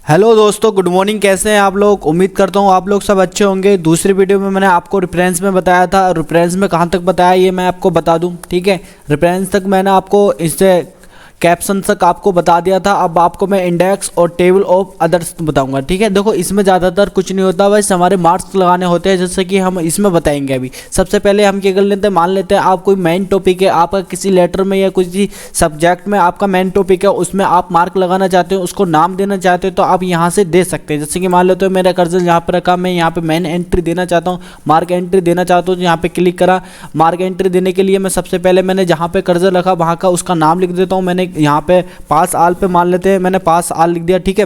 Hello दोस्तों, good morning. कैसे हैं आप लोग? उम्मीद करता हूँ आप लोग सब अच्छे होंगे। दूसरी वीडियो में मैंने आपको रेफरेंस में बताया था, रेफरेंस में कहाँ तक बताया ये मैं आपको बता दूँ। ठीक है, रेफरेंस तक मैंने आपको इससे कैप्शन तक आपको बता दिया था। अब आपको मैं इंडेक्स और टेबल ऑफ अदर्स बताऊंगा। ठीक है, देखो इसमें ज़्यादातर कुछ नहीं होता, बस हमारे मार्क्स लगाने होते हैं, जैसे कि हम इसमें बताएंगे। अभी सबसे पहले हम क्या कर लेते हैं, मान लेते हैं आप कोई मेन टॉपिक है आपका किसी लेटर में या किसी सब्जेक्ट में, आपका मेन टॉपिक है, उसमें आप मार्क लगाना चाहते हो, उसको नाम देना चाहते हो, तो आप यहाँ से दे सकते हैं। जैसे कि मान लेते हो मेरा कर्सर यहाँ पर रखा, मैं यहाँ पे मेन एंट्री देना चाहता हूँ, मार्क एंट्री देना चाहता हूँ, यहाँ पे क्लिक करा। मार्क एंट्री देने के लिए मैं सबसे पहले मैंने जहाँ पे कर्सर रखा वहाँ का उसका नाम लिख देता हूँ। मैंने यहाँ पे पास आल पे मान लेते हैं, मैंने पास आल लिख दिया। ठीक है,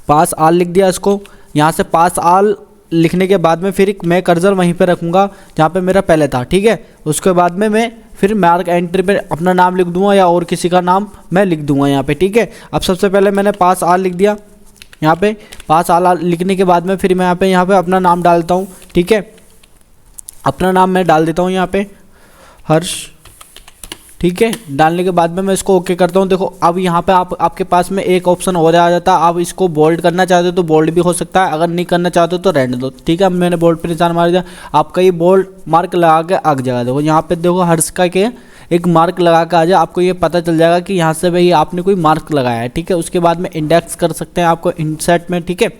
पास आल लिख दिया। इसको यहाँ से पास आल लिखने के बाद में फिर मैं कर्सर वहीं पे रखूँगा जहाँ पे मेरा पहले था। ठीक है, उसके बाद में मैं फिर मार्क एंट्री पे अपना नाम लिख दूंगा या और किसी का नाम मैं लिख दूंगा यहाँ पे। ठीक है, अब सबसे पहले मैंने पास आल लिख दिया। यहाँ पे पास आल लिखने के बाद में फिर मैं यहाँ पे अपना नाम डालता हूँ। ठीक है, अपना नाम मैं डाल देता हूँ यहाँ पे हर्ष। ठीक है, डालने के बाद में मैं इसको ओके करता हूँ। देखो अब यहाँ पे आपके पास में एक ऑप्शन और आ जाता है। आप इसको बोल्ड करना चाहते हो तो बोल्ड भी हो सकता है, अगर नहीं करना चाहते हो तो रहने दो। ठीक है, अब मैंने बोल्ड पे निशान मार दिया, आपका ये बोल्ड मार्क लगा के आग जाएगा। देखो यहाँ पे देखो हर्ष का के एक मार्क लगा के आ जाए, आपको ये पता चल जाएगा कि यहाँ से भाई आपने कोई मार्क लगाया है। ठीक है, उसके बाद में इंडेक्स कर सकते हैं आपको इंसर्ट में। ठीक है,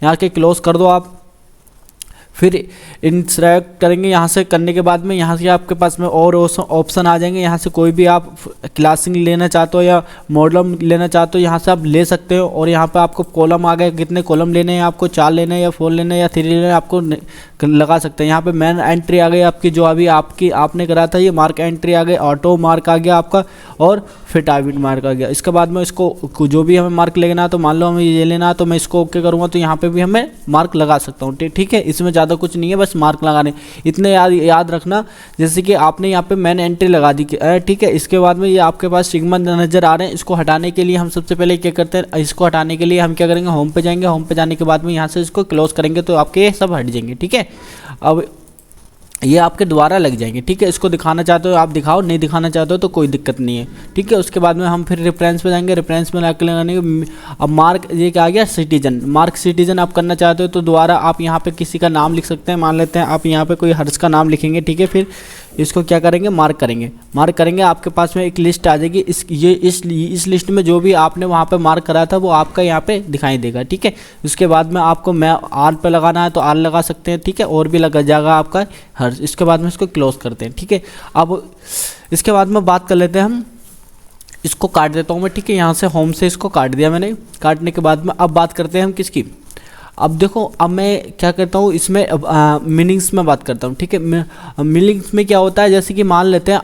यहाँ के क्लोज कर दो आप, फिर इंसर्ट करेंगे। यहाँ से करने के बाद में यहाँ से आपके पास में और ऑप्शन आ जाएंगे। यहाँ से कोई भी आप क्लासिंग लेना चाहते हो या मॉडल लेना चाहते हो, यहाँ से आप ले सकते हो। और यहाँ पे आपको कॉलम आ गए, कितने कॉलम लेने हैं आपको, 4 लेने हैं या 4 लेने हैं या 3 लेने हैं, आपको लगा सकते हैं। यहाँ पे मेन एंट्री आ गई आपकी, जो अभी आपने करा था, ये मार्क एंट्री आ गई, ऑटो मार्क आ गया आपका, और फिर टाइपिंग मार्क आ गया। इसके बाद में इसको जो भी हमें मार्क लेना है, तो मान लो हमें ये लेना है तो मैं इसको ओके करूँगा तो यहाँ पे भी हमें मार्क लगा सकता हूँ। ठीक है, इसमें ज़्यादा कुछ नहीं है, बस मार्क लगाने इतने याद रखना। जैसे कि आपने यहाँ पे मेन एंट्री लगा दी। ठीक है, इसके बाद में ये आपके पास सिग्मा नज़र आ रहे हैं। इसको हटाने के लिए हम सबसे पहले क्या करते हैं, इसको हटाने के लिए हम क्या करेंगे, होम पे जाएंगे। होम पे जाने के बाद में यहाँ से इसको क्लोज करेंगे तो आपके सब हट जाएंगे। ठीक है, अब ये आपके द्वारा लग जाएंगे। ठीक है, इसको दिखाना चाहते हो आप दिखाओ, नहीं दिखाना चाहते हो तो कोई दिक्कत नहीं है। ठीक है, उसके बाद में हम फिर रेफरेंस पे जाएंगे। रेफरेंस में लगाने के अब मार्क ये क्या आ गया, सिटीजन। मार्क सिटीजन आप करना चाहते हो तो दोबारा आप यहाँ पे किसी का नाम लिख सकते हैं। मान लेते हैं आप यहाँ पे कोई हर्ष का नाम लिखेंगे। ठीक है, फिर इसको क्या करेंगे, मार्क करेंगे। आपके पास में एक लिस्ट आ जाएगी। इस लिस्ट में जो भी आपने वहाँ पे मार्क करा था वो आपका यहाँ पे दिखाई देगा। ठीक है, उसके बाद में आपको मैं आल पे लगाना है तो आल लगा सकते हैं। ठीक है, और भी लगा जाएगा आपका हर्ष। इसके बाद में इसको क्लोज करते हैं। ठीक है, अब इसके बाद में बात कर लेते हैं हम, इसको काट देता हूँ मैं। ठीक है, यहाँ से होम से इसको काट दिया मैंने। काटने के बाद में अब बात करते हैं हम किसकी। अब देखो, अब मैं क्या करता हूँ इसमें मीनिंग्स में बात करता हूँ। ठीक है, मीनिंग्स में क्या होता है, जैसे कि मान लेते हैं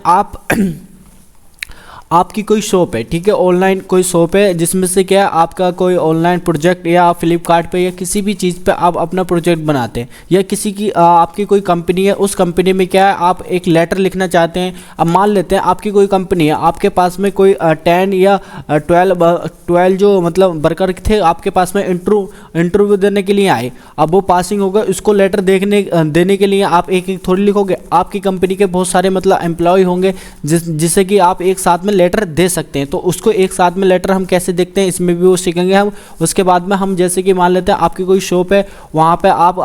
आपकी कोई शॉप है। ठीक है, ऑनलाइन कोई शॉप है, जिसमें से क्या है आपका कोई ऑनलाइन प्रोजेक्ट या फ्लिपकार्ट पे या किसी भी चीज़ पे आप अपना प्रोजेक्ट बनाते हैं, या किसी की आपकी कोई कंपनी है, उस कंपनी में क्या है आप एक लेटर लिखना चाहते हैं। अब मान लेते हैं आपकी कोई कंपनी है, आपके पास में कोई 10 या 12 जो मतलब वर्कर थे आपके पास में इंटरव्यू देने के लिए आए। अब वो पासिंग होगा, उसको लेटर देने के लिए आप एक थोड़ी लिखोगे। आपकी कंपनी के बहुत सारे मतलब एम्प्लॉय होंगे जिससे कि आप एक साथ में लेटर दे सकते हैं। तो उसको एक साथ में लेटर हम कैसे देखते हैं, इसमें भी वो सीखेंगे हम। उसके बाद में हम जैसे कि मान लेते हैं आपकी कोई शॉप है, वहाँ पे आप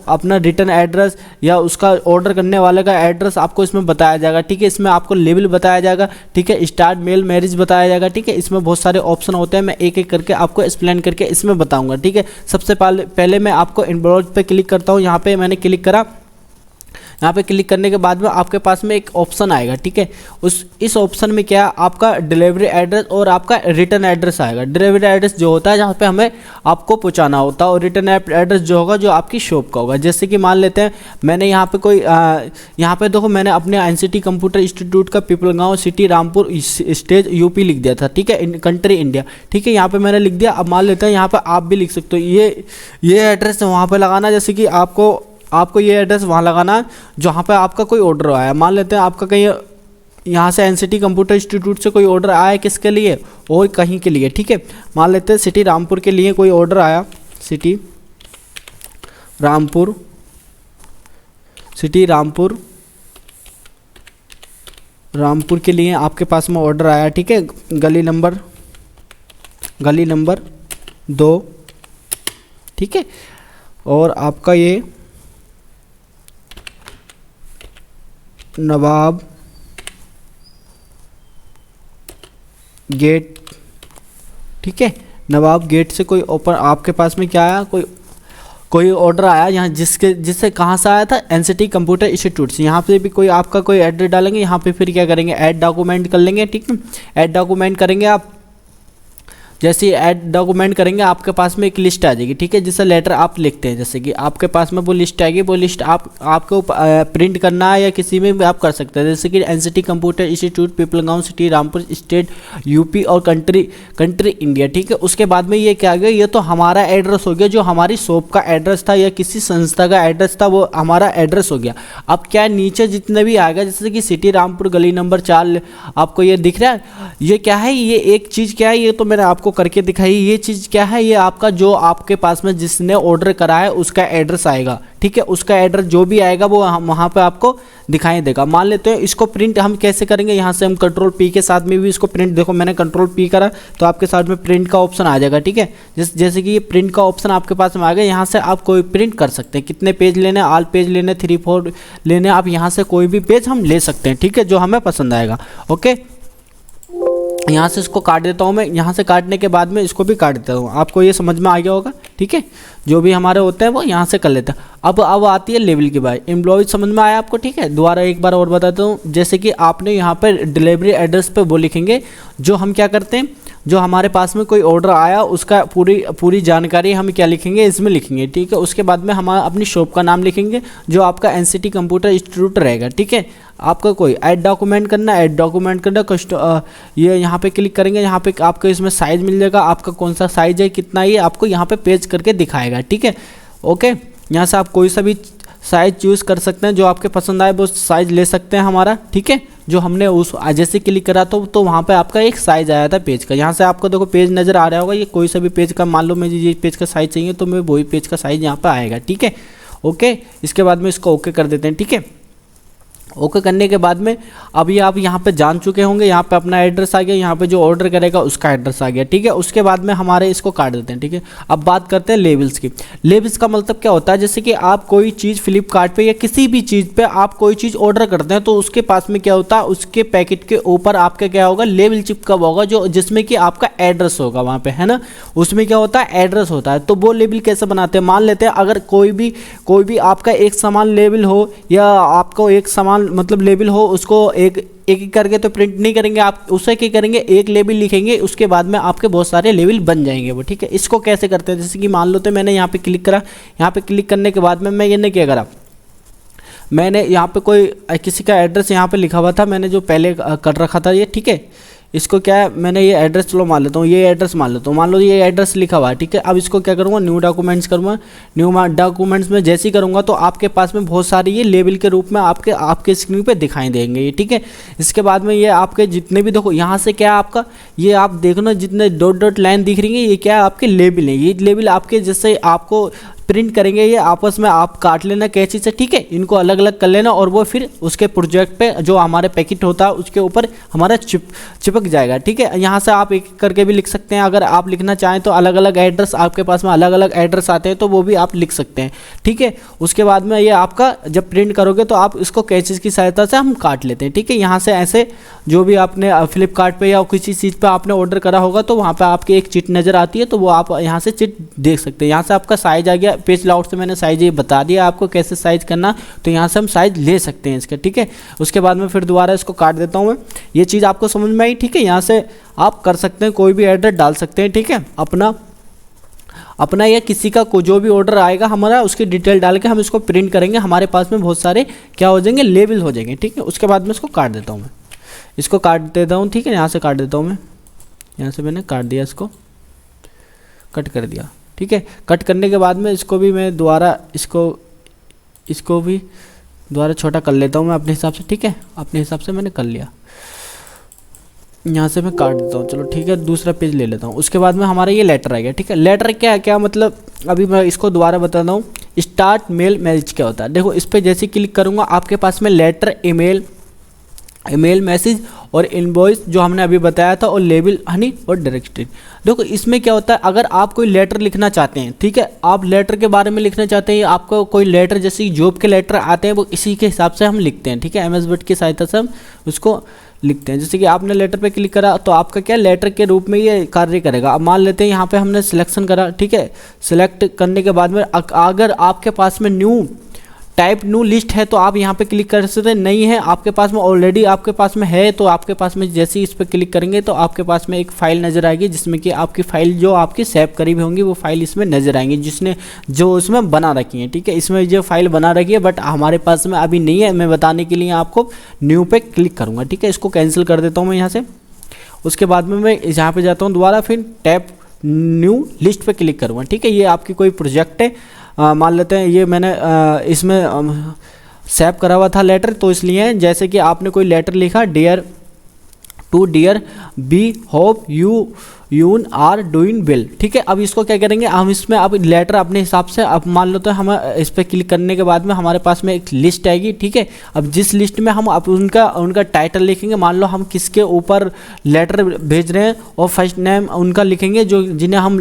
अपना रिटर्न एड्रेस या उसका ऑर्डर करने वाले का एड्रेस आपको इसमें बताया जाएगा। ठीक है, इसमें आपको लेबल बताया जाएगा। ठीक है, स्टार्ट मेल मैरिज बताया जाएगा। ठीक है, इसमें बहुत सारे ऑप्शन होते हैं, मैं एक एक करके आपको एक्सप्लेन करके इसमें बताऊंगा। ठीक है, सबसे पहले मैं आपको इनबॉल्व पे क्लिक करता हूँ। यहाँ पे मैंने क्लिक करा। यहाँ पे क्लिक करने के बाद में आपके पास में एक ऑप्शन आएगा। ठीक है, इस ऑप्शन में क्या आपका डिलीवरी एड्रेस और आपका रिटर्न एड्रेस आएगा। डिलीवरी एड्रेस जो होता है जहाँ पे हमें आपको पहुँचाना होता है, और रिटर्न एड्रेस जो होगा जो आपकी शॉप का होगा। जैसे कि मान लेते हैं मैंने यहाँ पे कोई यहाँ पे देखो मैंने अपने NCT कंप्यूटर इंस्टीट्यूट का पिपलगांव सिटी रामपुर स्टेट यूपी लिख दिया था। ठीक है, कंट्री इंडिया। ठीक है, यहाँ पे मैंने लिख दिया। अब मान लेते हैं यहाँ पे आप भी लिख सकते हो, ये एड्रेस वहाँ पे लगाना। जैसे कि आपको ये एड्रेस वहाँ लगाना जहाँ पे आपका कोई ऑर्डर आया। मान लेते हैं आपका कहीं यहाँ से NCT कंप्यूटर इंस्टीट्यूट से कोई ऑर्डर आया है, किसके लिए, और कहीं के लिए। ठीक है, मान लेते हैं सिटी रामपुर के लिए कोई ऑर्डर आया। सिटी रामपुर के लिए आपके पास में ऑर्डर आया। ठीक है, गली नंबर 2, ठीक है। और आपका ये नवाब गेट, ठीक है। नवाब गेट से कोई ओपन आपके पास में क्या आया, कोई ऑर्डर आया यहाँ जिससे कहाँ से आया था, एनसीटी कंप्यूटर इंस्टीट्यूट से। यहाँ पे भी कोई आपका कोई एड्रेस डालेंगे, यहाँ पे फिर क्या करेंगे, ऐड डॉक्यूमेंट कर लेंगे, ठीक है। ऐड डॉक्यूमेंट करेंगे आप, जैसे ऐड डॉक्यूमेंट करेंगे आपके पास में एक लिस्ट आ जाएगी, ठीक है। जिससे लेटर आप लिखते हैं, जैसे कि आपके पास में वो लिस्ट आएगी, वो लिस्ट आपको प्रिंट करना है या किसी में भी आप कर सकते हैं। जैसे कि NCT computer institute, Pipalgaon city, Rampur state, UP और कंट्री इंडिया, ठीक है। उसके बाद में ये क्या आ गया, ये तो हमारा एड्रेस हो गया, जो हमारी शॉप का एड्रेस था या किसी संस्था का एड्रेस था, वो हमारा एड्रेस हो गया। अब क्या है, नीचे जितने भी आएगा, जैसे कि सिटी रामपुर, गली नंबर 4 आपको ये दिख रहा है, ये क्या है, ये एक चीज़ क्या है, ये तो मैंने आपको करके दिखाई। ये चीज़ क्या है, ये आपका जो आपके पास में जिसने ऑर्डर करा है उसका एड्रेस आएगा, ठीक है। उसका एड्रेस जो भी आएगा वो हम वहाँ पे आपको दिखाई देगा। मान लेते हैं इसको प्रिंट हम कैसे करेंगे, यहाँ से हम कंट्रोल पी के साथ में भी इसको प्रिंट, देखो मैंने कंट्रोल पी करा तो आपके साथ में प्रिंट का ऑप्शन आ जाएगा, ठीक है। जैसे कि ये प्रिंट का ऑप्शन आपके पास में आ गया, यहाँ से आप कोई प्रिंट कर सकते हैं। कितने पेज लेने, ऑल पेज लेने, 3-4 लेने, आप यहाँ से कोई भी पेज हम ले सकते हैं, ठीक है, जो हमें पसंद आएगा। ओके, यहाँ से इसको काट देता हूँ मैं, यहाँ से काटने के बाद में इसको भी काट देता हूँ। आपको ये समझ में आ गया होगा, ठीक है। जो भी हमारे होते हैं वो यहाँ से कर लेते हैं। अब आती है लेवल की बात, एम्प्लॉय समझ में आया आपको, ठीक है। दोबारा एक बार और बताता हूँ, जैसे कि आपने यहाँ पर डिलीवरी एड्रेस पे वो लिखेंगे, जो हम क्या करते हैं, जो हमारे पास में कोई ऑर्डर आया उसका पूरी जानकारी हम क्या लिखेंगे, इसमें लिखेंगे, ठीक है। उसके बाद में हम अपनी शॉप का नाम लिखेंगे, जो आपका एनसीटी कंप्यूटर इंस्टीट्यूट रहेगा, ठीक है। आपका कोई ऐड डॉक्यूमेंट करना, ऐड डॉक्यूमेंट करना, ये यहाँ पे क्लिक करेंगे, यहाँ पे आपको इसमें साइज़ मिल जाएगा, आपका कौन सा साइज़ है, कितना, ये आपको यहाँ पे पेज करके दिखाएगा, ठीक है। ओके, यहाँ से आप कोई सा भी साइज़ चूज़ कर सकते हैं, जो आपके पसंद आए वो साइज़ ले सकते हैं हमारा, ठीक है। जो हमने उस जैसे क्लिक करा तो वहाँ पे आपका एक साइज़ आया था पेज का। यहाँ से आपको देखो पेज नज़र आ रहा होगा, ये कोई सा भी पेज का, मान लो मुझे ये पेज का साइज़ चाहिए तो मैं वही पेज का साइज़ यहाँ पे आएगा, ठीक है। ओके, इसके बाद में इसको ओके कर देते हैं, ठीक है। ओके करने के बाद में अभी आप यहाँ पे जान चुके होंगे, यहाँ पे अपना एड्रेस आ गया, यहाँ पे जो ऑर्डर करेगा उसका एड्रेस आ गया, ठीक है। उसके बाद में हमारे इसको काट देते हैं, ठीक है। अब बात करते हैं लेवल्स की। लेवल्स का मतलब क्या होता है, जैसे कि आप कोई चीज़ फ्लिपकार्ट पे या किसी भी चीज़ पे आप कोई चीज़ ऑर्डर करते हैं तो उसके पास में क्या होता है, उसके पैकेट के ऊपर आपका क्या होगा, लेवल चिपका होगा, जो जिसमें कि आपका एड्रेस होगा वहाँ पे, है ना। उसमें क्या होता है, एड्रेस होता है। तो वो लेवल कैसे बनाते हैं, मान लेते हैं अगर कोई भी आपका एक समान लेवल हो या आपको एक समान मतलब लेबल हो, उसको एक एक करके तो प्रिंट नहीं करेंगे आप, उसे क्या करेंगे, एक लेबल लिखेंगे, उसके बाद में आपके बहुत सारे लेबल बन जाएंगे वो, ठीक है। इसको कैसे करते हैं, जैसे कि मान लो तो मैंने यहाँ पे क्लिक करा, यहाँ पे क्लिक करने के बाद में मैं ये नहीं क्या करा, मैंने यहाँ पे कोई किसी का एड्रेस यहाँ पे लिखा हुआ था, मैंने जो पहले कर रखा था ये, ठीक है। इसको क्या है, मैंने ये एड्रेस चलो मान लेता हूँ, ये एड्रेस मान लेता हूँ, मान लो ये एड्रेस लिखा हुआ है, ठीक है। अब इसको क्या करूँगा, न्यू डॉक्यूमेंट्स करूँगा। न्यू डॉक्यूमेंट्स में जैसे ही करूँगा तो आपके पास में बहुत सारे ये लेबल के रूप में आपके स्क्रीन पे दिखाई देंगे ये, ठीक है। इसके बाद में ये आपके जितने भी देखो यहाँ से क्या है आपका, ये आप देखो ना जितने डॉट डॉट लाइन दिख रही है, ये क्या है, आपके लेबल है। ये लेबल आपके जैसे आपको प्रिंट करेंगे, ये आपस में आप काट लेना कैंची से, ठीक है। इनको अलग अलग कर लेना और वो फिर उसके प्रोजेक्ट पे जो हमारे पैकेट होता है उसके ऊपर हमारा चिपक जाएगा, ठीक है। यहाँ से आप एक करके भी लिख सकते हैं, अगर आप लिखना चाहें तो अलग अलग एड्रेस आपके पास में अलग अलग एड्रेस आते हैं तो वो भी आप लिख सकते हैं, ठीक है। उसके बाद में ये आपका जब प्रिंट करोगे तो आप इसको कैंची की सहायता से हम काट लेते हैं, ठीक है। यहाँ से ऐसे जो भी आपने फ्लिपकार्ट पे या किसी चीज़ पे आपने ऑर्डर करा होगा तो वहाँ पे आपकी एक चिट नज़र आती है, तो वो आप यहाँ से चिट देख सकते हैं। यहाँ से आपका साइज आ गया, पेज लाउट से मैंने साइज ये बता दिया आपको कैसे साइज करना, तो यहाँ से हम साइज ले सकते हैं इसका, ठीक है। उसके बाद में फिर दोबारा इसको काट देता हूँ मैं। ये चीज़ आपको समझ में आई, ठीक है। यहाँ से आप कर सकते हैं, कोई भी एड्रेस डाल सकते हैं, ठीक है। अपना या किसी का जो भी ऑर्डर आएगा हमारा, उसकी डिटेल डाल के हम इसको प्रिंट करेंगे, हमारे पास में बहुत सारे क्या हो जाएंगे, लेबल हो जाएंगे, ठीक है। उसके बाद में इसको काट देता हूँ मैं, इसको काट देता हूँ, ठीक है। यहाँ से काट देता हूँ मैं, यहाँ से मैंने काट दिया, इसको कट कर दिया, ठीक है। कट करने के बाद में इसको भी मैं दोबारा इसको भी दोबारा छोटा कर लेता हूँ मैं अपने हिसाब से, ठीक है। अपने हिसाब से मैंने कर लिया, यहाँ से मैं काट देता हूँ, चलो ठीक है। दूसरा पेज ले लेता हूँ। उसके बाद में हमारा ये लेटर आ गया, ठीक है। लेटर क्या है, क्या मतलब, अभी मैं इसको दोबारा बताता हूँ। स्टार्ट मेल मैसेज क्या होता है, देखो इस पर जैसे क्लिक करूँगा आपके पास में लेटर, ईमेल, ईमेल मैसेज और इनवॉइस जो हमने अभी बताया था, और लेबल हनी और डायरेक्टरी। देखो इसमें क्या होता है, अगर आप कोई लेटर लिखना चाहते हैं, ठीक है, आप लेटर के बारे में लिखना चाहते हैं, आपको कोई लेटर जैसे जॉब के लेटर आते हैं वो इसी के हिसाब से हम लिखते हैं, ठीक है, एम एस वर्ड की सहायता से हम उसको लिखते हैं। जैसे कि आपने लेटर पे क्लिक करा तो आपका क्या लेटर के रूप में ये कार्य करेगा। अब मान लेते हैं यहाँ पे हमने सिलेक्शन करा, ठीक है, सिलेक्ट करने के बाद में अगर आपके पास में न्यू लिस्ट है तो आप यहाँ पे क्लिक कर सकते हैं। नहीं है आपके पास में, ऑलरेडी आपके पास में है, तो आपके पास में जैसे ही इस पर क्लिक करेंगे तो आपके पास में एक फाइल नज़र आएगी, जिसमें कि आपकी फाइल जो आपकी सेव करी हुई होंगी वो फाइल इसमें नज़र आएंगी, जिसने जो उसमें बना रखी है, ठीक है, इसमें जो फाइल बना रखी है, बट हमारे पास में अभी नहीं है। मैं बताने के लिए आपको न्यू पे क्लिक करूँगा, ठीक है, इसको कैंसिल कर देता हूँ मैं यहाँ से। उसके बाद में मैं यहाँ पर जाता हूँ दोबारा, फिर टैप न्यू लिस्ट पर क्लिक करूँगा, ठीक है। ये आपकी कोई प्रोजेक्ट है, मान लेते हैं ये मैंने इसमें सेव करा हुआ था लेटर, तो इसलिए जैसे कि आपने कोई लेटर लिखा, dear B hope you are doing well, ठीक है। अब इसको क्या करेंगे हम, इसमें अब लेटर अपने हिसाब से, अब मान लो तो हम इस पर क्लिक करने के बाद में हमारे पास में एक लिस्ट आएगी, ठीक है। अब जिस लिस्ट में हम अब उनका टाइटल लिखेंगे, मान लो हम किसके ऊपर लेटर भेज रहे हैं, और फर्स्ट नेम उनका लिखेंगे जो जिन्हें हम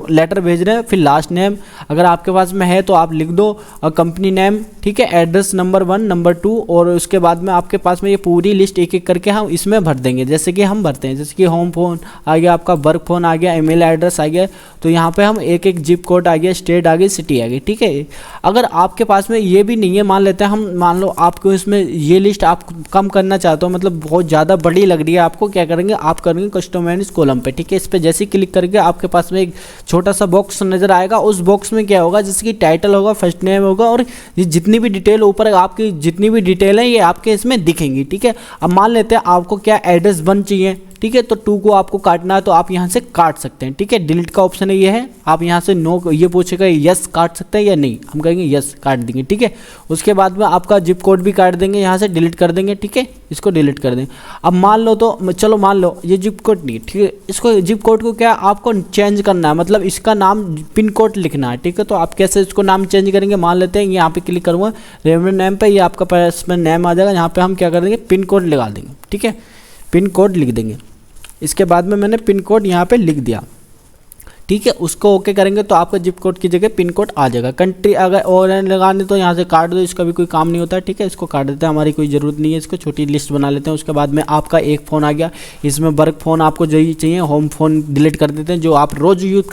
लेटर भेज रहे हैं, फिर लास्ट नेम अगर आपके पास में है तो आप लिख दो, और कंपनी नेम, ठीक है, एड्रेस नंबर 1 नंबर 2, और उसके बाद में आपके पास में ये पूरी लिस्ट एक एक करके हम इसमें भर देंगे, जैसे कि हम भरते हैं। जैसे कि होम फोन आ गया, आपका वर्क फोन आ गया, ईमेल एड्रेस आ गया, तो यहाँ पे हम एक एक जिप कोड आ गया, स्टेट आ गई, सिटी आ गई, ठीक है। अगर आपके पास में ये भी नहीं है, मान लेते हैं हम, मान लो आपको इसमें ये लिस्ट आप कम करना चाहते हो, मतलब बहुत ज़्यादा बड़ी लग रही है आपको, क्या करेंगे आप करेंगे कस्टमाइज कॉलम पे, ठीक है। इस पर जैसे ही क्लिक करके आपके पास में एक छोटा सा बॉक्स नज़र आएगा, उस बॉक्स में क्या होगा, जैसे कि टाइटल होगा, फर्स्ट नेम होगा, और ये जितनी भी डिटेल ऊपर आपकी जितनी भी डिटेल है ये आपके इसमें दिखेंगी, ठीक है। अब मान लेते हैं आपको क्या एड्रेस 1 चाहिए, ठीक है, तो 2 को आपको काटना है तो आप यहाँ से काट सकते हैं, ठीक है। डिलीट का ऑप्शन है, ये है, आप यहाँ से नो, ये पूछेगा यस काट सकते हैं या नहीं, हम कहेंगे यस काट देंगे, ठीक है। उसके बाद में आपका जिप कोड भी काट देंगे, यहाँ से डिलीट कर देंगे, ठीक है, इसको डिलीट कर देंगे। अब मान लो तो चलो मान लो ये जिप कोड नहीं, ठीक है, इसको जिप कोड को क्या आपको चेंज करना है, मतलब इसका नाम पिन कोड लिखना है, ठीक है। तो आप कैसे इसको नाम चेंज करेंगे, मान लेते हैं यहाँ पे क्लिक करूँगा रेफरेंस नेम पे, ये आपका पास में नेम आ जाएगा, यहाँ पे हम क्या कर देंगे पिन कोड लगा देंगे, ठीक है, पिन कोड लिख देंगे। इसके बाद में मैंने पिन कोड यहाँ पे लिख दिया, ठीक है, उसको ओके करेंगे तो आपका जिप कोड की जगह पिन कोड आ जाएगा। कंट्री अगर और लगाने तो यहाँ से काट दो, इसका भी कोई काम नहीं होता है, ठीक है, इसको काट देते हैं, हमारी कोई ज़रूरत नहीं है, इसको छोटी लिस्ट बना लेते हैं। उसके बाद में आपका एक फ़ोन आ गया, इसमें वर्क फ़ोन आपको जो चाहिए, होम फ़ोन डिलीट कर देते हैं, जो आप रोज़ यूज़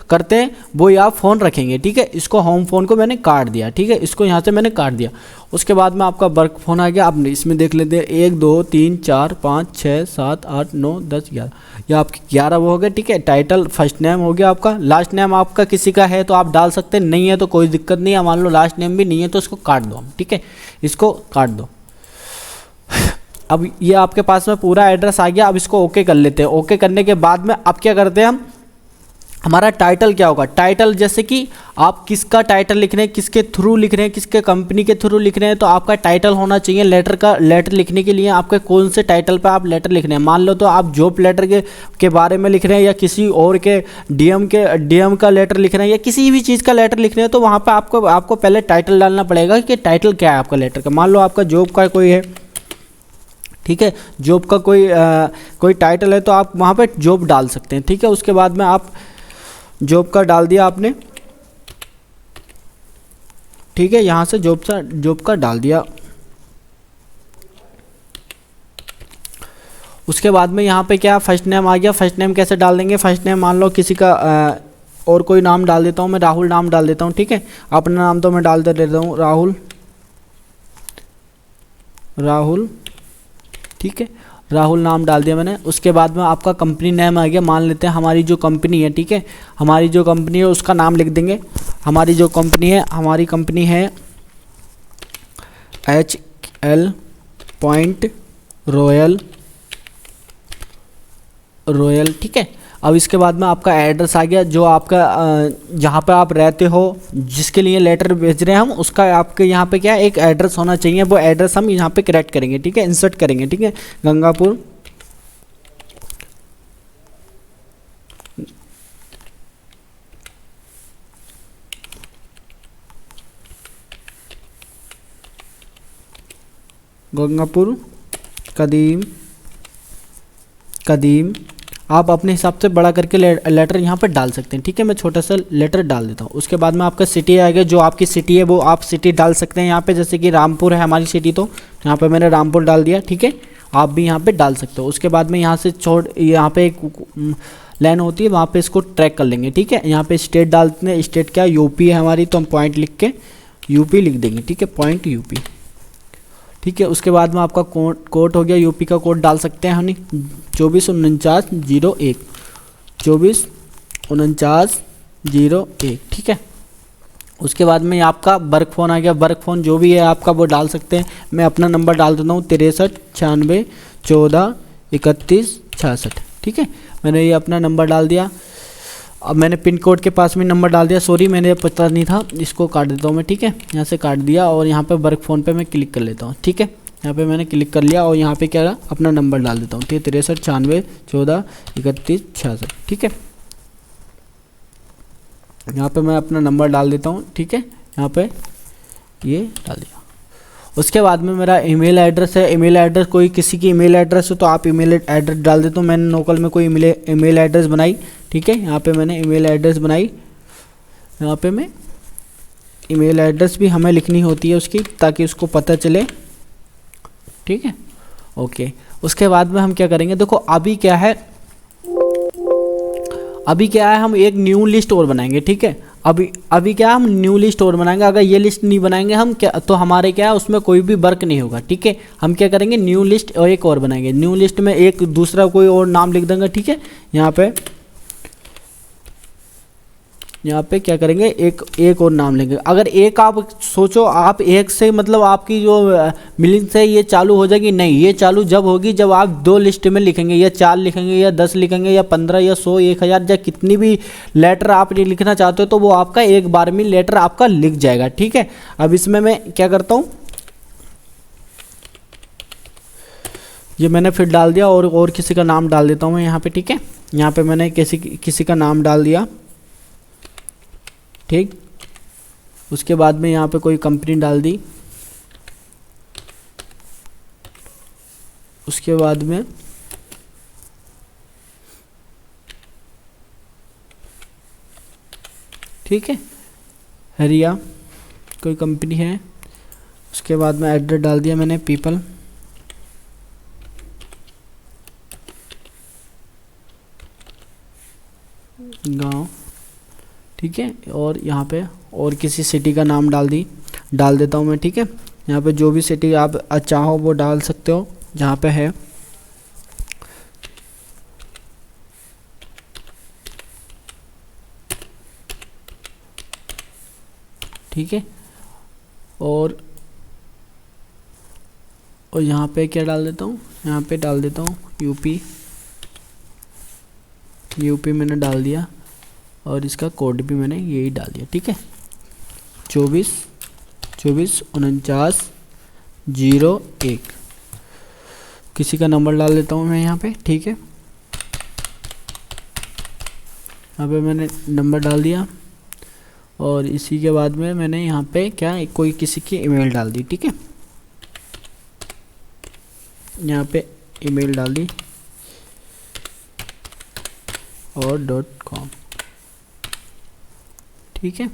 करते हैं वो आप फ़ोन रखेंगे, ठीक है। इसको होम फ़ोन को मैंने काट दिया, ठीक है, इसको यहाँ से मैंने काट दिया। उसके बाद में आपका वर्क फ़ोन आ गया, आप इसमें देख लेते हैं 1 2 3 4 5 6 7 8 9 10 11, ये आपके 11 वो हो गए, ठीक है। टाइटल फर्स्ट नेम हो गया आपका, लास्ट नेम आपका किसी का है तो आप डाल सकते हैं, नहीं है तो कोई दिक्कत नहीं है। मान लो लास्ट नेम भी नहीं है तो इसको काट दो हम, ठीक है, इसको काट दो। अब ये आपके पास में पूरा एड्रेस आ गया, अब इसको ओके कर लेते हैं। ओके करने के बाद में अब क्या करते हैं हम, हमारा टाइटल क्या होगा, टाइटल जैसे कि आप किसका टाइटल लिख रहे हैं, किसके थ्रू लिख रहे हैं, किसके कंपनी के थ्रू लिख रहे हैं, तो आपका टाइटल होना चाहिए लेटर लिखने के लिए आपके कौन से टाइटल पे आप लेटर लिख रहे हैं। मान लो तो आप जॉब लेटर के बारे में लिख रहे हैं, या किसी और के डीएम का लेटर लिख रहे हैं, या किसी भी चीज़ का लेटर लिख रहे हैं, तो वहाँ पर आपको पहले टाइटल डालना पड़ेगा कि टाइटल क्या है आपका लेटर का। मान लो आपका जॉब का कोई है, ठीक है, जॉब का कोई टाइटल है तो आप वहाँ पे जॉब डाल सकते हैं, ठीक है। उसके बाद में आप जॉब का डाल दिया आपने, ठीक है, यहाँ से जॉब का डाल दिया। उसके बाद में यहाँ पे क्या फर्स्ट नेम आ गया, फर्स्ट नेम कैसे डाल देंगे, फर्स्ट नेम मान लो किसी का और कोई नाम डाल देता हूँ मैं, राहुल नाम डाल देता हूँ, ठीक है। अपना नाम तो मैं डाल देता हूँ राहुल, ठीक है, राहुल नाम डाल दिया मैंने। उसके बाद में आपका कंपनी नेम आ गया, मान लेते हैं हमारी जो कंपनी है, ठीक है, हमारी जो कंपनी है उसका नाम लिख देंगे। हमारी कंपनी है HL पॉइंट रॉयल, ठीक है। अब इसके बाद में आपका एड्रेस आ गया, जो आपका जहाँ पे आप रहते हो, जिसके लिए लेटर भेज रहे हैं हम, उसका आपके यहाँ पे क्या एक एड्रेस होना चाहिए, वो एड्रेस हम यहाँ पे करेक्ट करेंगे, ठीक है, इंसर्ट करेंगे, ठीक है। गंगापुर कदीम कदीम आप अपने हिसाब से बड़ा करके लेटर यहाँ पे डाल सकते हैं, ठीक है। मैं छोटा सा लेटर डाल देता हूँ। उसके बाद में आपका सिटी आएगा, जो आपकी सिटी है वो आप सिटी डाल सकते हैं यहाँ पे, जैसे कि रामपुर है हमारी सिटी, तो यहाँ पे मैंने रामपुर डाल दिया, ठीक है। आप भी यहाँ पे डाल सकते हो। उसके बाद में यहाँ से यहाँ पे एक लाइन होती है, वहाँ पे इसको ट्रैक कर लेंगे, ठीक है। यहाँ पे स्टेट डालते हैं, स्टेट क्या यूपी है हमारी, तो हम पॉइंट लिख के यूपी लिख देंगे, ठीक है, पॉइंट यूपी, ठीक है। उसके बाद में आपका कोड हो गया, यूपी का कोड डाल सकते हैं हम 244901 244901, ठीक है। उसके बाद में आपका वर्क फ़ोन आ गया, वर्क फ़ोन जो भी है आपका वो डाल सकते हैं। मैं अपना नंबर डाल देता हूँ 63 96 14 31 66, ठीक है। मैंने ये अपना नंबर डाल दिया। अब मैंने पिन कोड के पास में नंबर डाल दिया, सॉरी मैंने पता नहीं था, इसको काट देता हूँ मैं, ठीक है। यहाँ से काट दिया और यहाँ पे वर्क फ़ोन पे मैं क्लिक कर लेता हूँ, ठीक है। यहाँ पे मैंने क्लिक कर लिया और यहाँ पे क्या अपना नंबर डाल देता हूँ, ठीक है, 63 96 14 31 66, ठीक है। यहाँ पे मैं अपना नंबर डाल देता हूँ, ठीक है। यहाँ पे ये डाल दिया। उसके बाद में मेरा ईमेल एड्रेस है, ईमेल एड्रेस कोई किसी की ईमेल एड्रेस हो तो आप ईमेल एड्रेस डाल देते हो। मैंने लोकल में कोई ईमेल एड्रेस बनाई, ठीक है। यहाँ पे मैंने ईमेल एड्रेस बनाई, यहाँ पे मैं ईमेल एड्रेस भी हमें लिखनी होती है उसकी, ताकि उसको पता चले, ठीक है, ओके। उसके बाद में हम क्या करेंगे, देखो अभी क्या है हम एक न्यू लिस्ट और बनाएंगे, ठीक है। अभी क्या हम न्यू लिस्ट और बनाएंगे। अगर ये लिस्ट नहीं बनाएंगे हम क्या, तो हमारे क्या है उसमें कोई भी वर्क नहीं होगा, ठीक है। हम क्या करेंगे, न्यू लिस्ट और एक और बनाएंगे। न्यू लिस्ट में एक दूसरा कोई और नाम लिख देंगे, ठीक है। यहाँ पे क्या करेंगे, एक और नाम लेंगे। अगर एक आप सोचो, आप एक से मतलब आपकी जो मिलिंग से ये चालू हो जाएगी, नहीं, ये चालू जब होगी जब आप 2 लिस्ट में लिखेंगे, या 4 लिखेंगे, या 10 लिखेंगे, या 15 या 100 1000 या कितनी भी लेटर आप लिखना चाहते हो, तो वो आपका एक बार में लेटर आपका लिख जाएगा, ठीक है। अब इसमें मैं क्या करता हूँ, ये मैंने फिर डाल दिया और किसी का नाम डाल देता हूँ मैं यहाँ पे, ठीक है। यहाँ पे मैंने किसी का नाम डाल दिया, ठीक। उसके बाद में यहाँ पे कोई कंपनी डाल दी। उसके बाद में ठीक है, हरिया कोई कंपनी है। उसके बाद में एड्रेस डाल दिया मैंने पीपल, गांव, ठीक है। और यहाँ पे और किसी सिटी का नाम डाल देता हूँ मैं, ठीक है। यहाँ पे जो भी सिटी आप चाहो वो डाल सकते हो जहाँ पे है, ठीक है। और यहाँ पे क्या डाल देता हूँ, यहाँ पे डाल देता हूँ यूपी मैंने डाल दिया, और इसका कोड भी मैंने यही डाल दिया, ठीक है। 244901। किसी का नंबर डाल देता हूँ मैं यहाँ पे, ठीक है। यहाँ पे मैंने नंबर डाल दिया, और इसी के बाद में मैंने यहाँ पे क्या कोई किसी की ईमेल डाल दी, ठीक है। यहाँ पे ईमेल डाल दी और .com, ठीक है।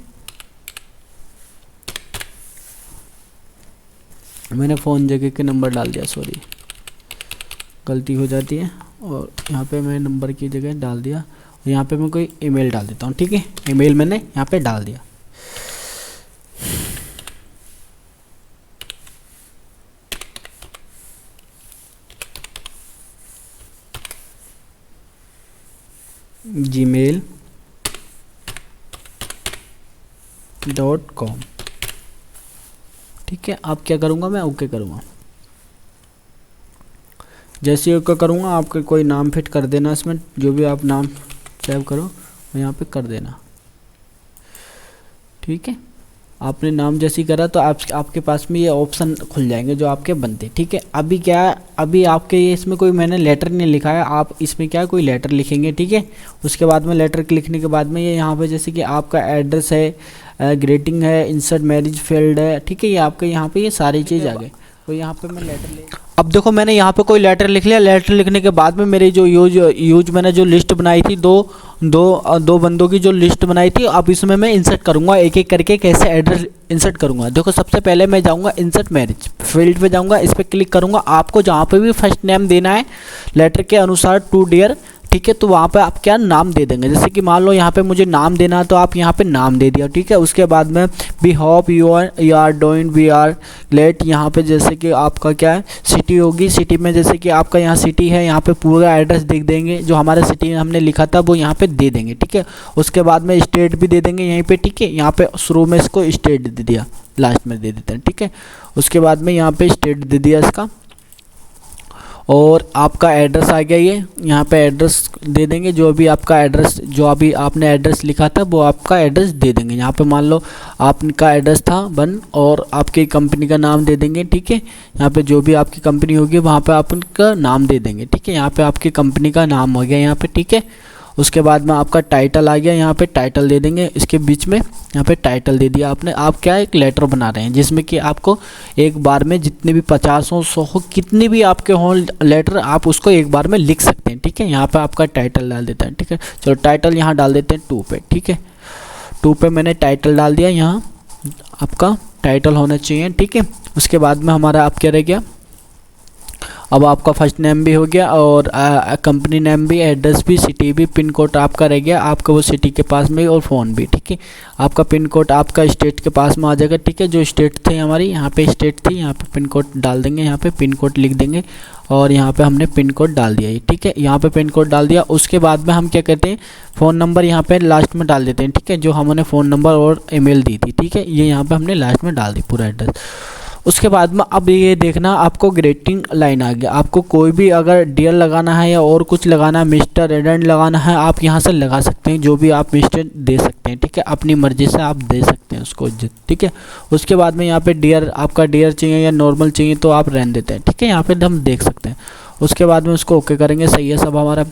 मैंने फ़ोन जगह के नंबर डाल दिया, सॉरी गलती हो जाती है। और यहाँ पे मैं नंबर की जगह डाल दिया, और यहाँ पे मैं कोई ईमेल डाल देता हूँ, ठीक है। ईमेल मैंने यहाँ पे डाल दिया। gmail.com, ठीक है। अब क्या करूँगा मैं, ओके करूँगा। जैसे ही ओके करूँगा, आपका कोई नाम फिट कर देना इसमें, जो भी आप नाम सेव करो वो यहाँ पे कर देना, ठीक है। आपने नाम जैसे ही करा तो आपके पास में ये ऑप्शन खुल जाएंगे जो आपके बनते, ठीक है। अभी क्या, अभी आपके ये इसमें कोई मैंने लेटर नहीं लिखा है, आप इसमें क्या कोई लेटर लिखेंगे, ठीक है। उसके बाद में लेटर लिखने के बाद में ये यहाँ पे जैसे कि आपका एड्रेस है, ग्रीटिंग है, इंसर्ट मैरिज फील्ड है, ठीक है। ये आपके यहाँ पे ये सारी चीज़ आ गए। तो यहाँ पे मैं लेटर ले, अब देखो मैंने यहाँ पे कोई लेटर लिख लिया। लेटर लिखने के बाद में मेरी जो यूज मैंने जो लिस्ट बनाई थी, दो बंदों की जो लिस्ट बनाई थी, अब इसमें मैं इंसर्ट करूँगा एक एक करके, कैसे एड्रेस इंसर्ट करूँगा। देखो सबसे पहले मैं जाऊँगा इंसर्ट मैरिज फील्ड पे जाऊँगा, इस पर क्लिक करूँगा। आपको जहाँ पे भी फर्स्ट नेम देना है लेटर के अनुसार टू डियर, ठीक है, तो वहाँ पे आप क्या नाम दे देंगे। जैसे कि मान लो यहाँ पे मुझे नाम देना है तो आप यहाँ पे नाम दे दिया, ठीक है। उसके बाद में we hope you are doing, we are glad, यहाँ पे जैसे कि आपका क्या है सिटी होगी, सिटी में जैसे कि आपका यहाँ सिटी है, यहाँ पे पूरा एड्रेस देख देंगे, जो हमारे सिटी में हमने लिखा था वो यहाँ पे दे देंगे, ठीक है। उसके बाद में स्टेट भी दे देंगे यहीं पे, ठीक है। यहाँ पे शुरू में इसको स्टेट दे दिया, लास्ट में दे देते हैं, ठीक है। उसके बाद में यहाँ पे स्टेट दे दिया इसका, और आपका एड्रेस आ गया ये, यहाँ पे एड्रेस दे देंगे, जो भी आपका एड्रेस, जो अभी आपने एड्रेस लिखा था वो आपका एड्रेस दे देंगे। यहाँ पे मान लो आपका एड्रेस था 1 और आपकी कंपनी का नाम दे देंगे, ठीक है। यहाँ पे जो भी आपकी कंपनी होगी वहाँ पे आप उनका नाम दे देंगे, ठीक है। यहाँ पे आपकी कंपनी का नाम हो गया यहाँ पे, ठीक है। उसके बाद में आपका टाइटल आ गया, यहाँ पे टाइटल दे देंगे, इसके बीच में यहाँ पे टाइटल दे दिया आपने। आप क्या एक लेटर बना रहे हैं जिसमें कि आपको एक बार में जितने भी 50 हो 100 हो कितनी भी आपके हों लेटर, आप उसको एक बार में लिख सकते हैं, ठीक है। यहाँ पे आपका टाइटल डाल देता है, ठीक है। चलो टाइटल यहाँ डाल देते हैं 2 पे, ठीक है। 2 पे मैंने टाइटल डाल दिया, यहाँ आपका टाइटल होना चाहिए, ठीक है। उसके बाद में हमारा आप क्या रह गया, अब आपका फर्स्ट नेम भी हो गया और कंपनी नेम भी, एड्रेस भी, सिटी भी, पिन कोड आपका रह गया, आपका वो सिटी के पास में और फ़ोन भी, ठीक है। आपका पिन कोड आपका स्टेट के पास में आ जाएगा, ठीक है। जो स्टेट थे हमारी, यहाँ पे स्टेट थी, यहाँ पे पिन कोड डाल देंगे, यहाँ पे पिन कोड लिख देंगे और यहाँ पे हमने पिन कोड डाल दिया, ठीक है। यहाँ पे पिन कोड डाल दिया। उसके बाद में हम क्या कहते हैं, फ़ोन नंबर यहाँ पे लास्ट में डाल देते हैं, ठीक है। जो हमने फ़ोन नंबर और ईमेल दी थी, ठीक है, ये यहाँ पे हमने लास्ट में डाल दी पूरा एड्रेस। उसके बाद में अब ये देखना आपको ग्रीटिंग लाइन आ गया। आपको कोई भी अगर डियर लगाना है या और कुछ लगाना है, मिस्टर एडेंट लगाना है, आप यहाँ से लगा सकते हैं, जो भी आप मिस्टर दे सकते हैं, ठीक है। अपनी मर्ज़ी से आप दे सकते हैं उसको, ठीक है। उसके बाद में यहाँ पे डियर, आपका डियर चाहिए या नॉर्मल चाहिए तो आप रहने देते हैं, ठीक है। यहाँ पे हम देख सकते हैं। उसके बाद में उसको ओके करेंगे, सही है सब हमारा।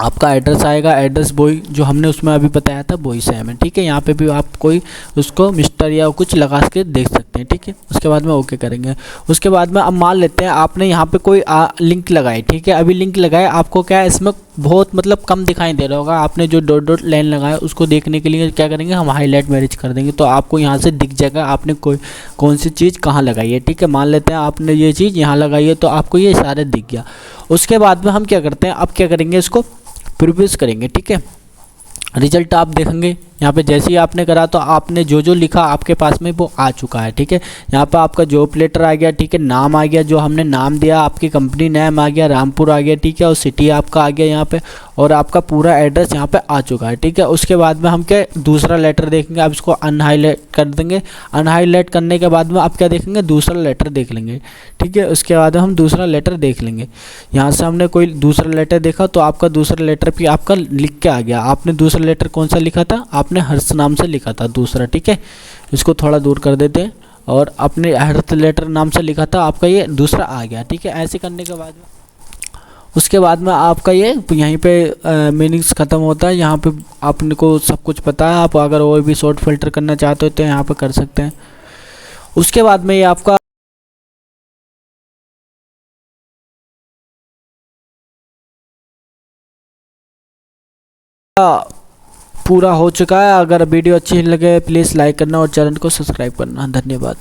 आपका एड्रेस आएगा, एड्रेस वही जो हमने उसमें अभी बताया था वही सेम है, ठीक है। यहाँ पे भी आप कोई उसको मिस्टर या कुछ लगा के देख सकते हैं, ठीक है। उसके बाद में ओके करेंगे। उसके बाद में अब मान लेते हैं आपने यहाँ पे कोई लिंक लगाई, ठीक है। अभी लिंक लगाए, आपको क्या है इसमें बहुत मतलब कम दिखाई दे रहा होगा। आपने जो डॉट डॉट लाइन लगाया उसको देखने के लिए क्या करेंगे, हम हाईलाइट मैरिज कर देंगे, तो आपको यहाँ से दिख जाएगा आपने कौन सी चीज़ कहाँ लगाई है, ठीक है। मान लेते हैं आपने ये चीज़ यहाँ लगाई है तो आपको ये सारे दिख गया। उसके बाद में हम क्या करते हैं, अब क्या करेंगे, इसको प्रीव्यूज करेंगे, ठीक है। रिजल्ट आप देखेंगे यहाँ पे, जैसे ही आपने करा तो आपने जो जो लिखा आपके पास में वो आ चुका है, ठीक है। यहाँ पे आपका जॉब लेटर आ गया, ठीक है। नाम आ गया, जो हमने नाम दिया, आपकी कंपनी नेम आ गया, रामपुर आ गया, ठीक है। और सिटी आपका आ गया यहाँ पे, और आपका पूरा एड्रेस यहाँ पे आ चुका है, ठीक है। उसके बाद में हम क्या दूसरा लेटर देखेंगे, अब इसको अनहाईलाइट कर देंगे। अनहाईलाइट करने के बाद में आप क्या देखेंगे, दूसरा लेटर देख लेंगे, ठीक है। उसके बाद हम दूसरा लेटर देख लेंगे। यहाँ से हमने कोई दूसरा लेटर देखा तो आपका दूसरा लेटर भी आपका लिख के आ गया। आपने दूसरा लेटर कौन सा लिखा था, आपने हर्ष नाम से लिखा था दूसरा, ठीक है। इसको थोड़ा दूर कर देते हैं, और अपने हर्ष लेटर नाम से लिखा था, आपका ये दूसरा आ गया, ठीक है। ऐसे करने के बाद में उसके बाद में आपका ये यहीं पे मीनिंग्स ख़त्म होता है। यहाँ पे आपने को सब कुछ पता है। आप अगर और भी शॉर्ट फिल्टर करना चाहते हो तो यहाँ पे कर सकते हैं। उसके बाद में ये आपका पूरा हो चुका है। अगर वीडियो अच्छी लगे प्लीज़ लाइक करना और चैनल को सब्सक्राइब करना। धन्यवाद।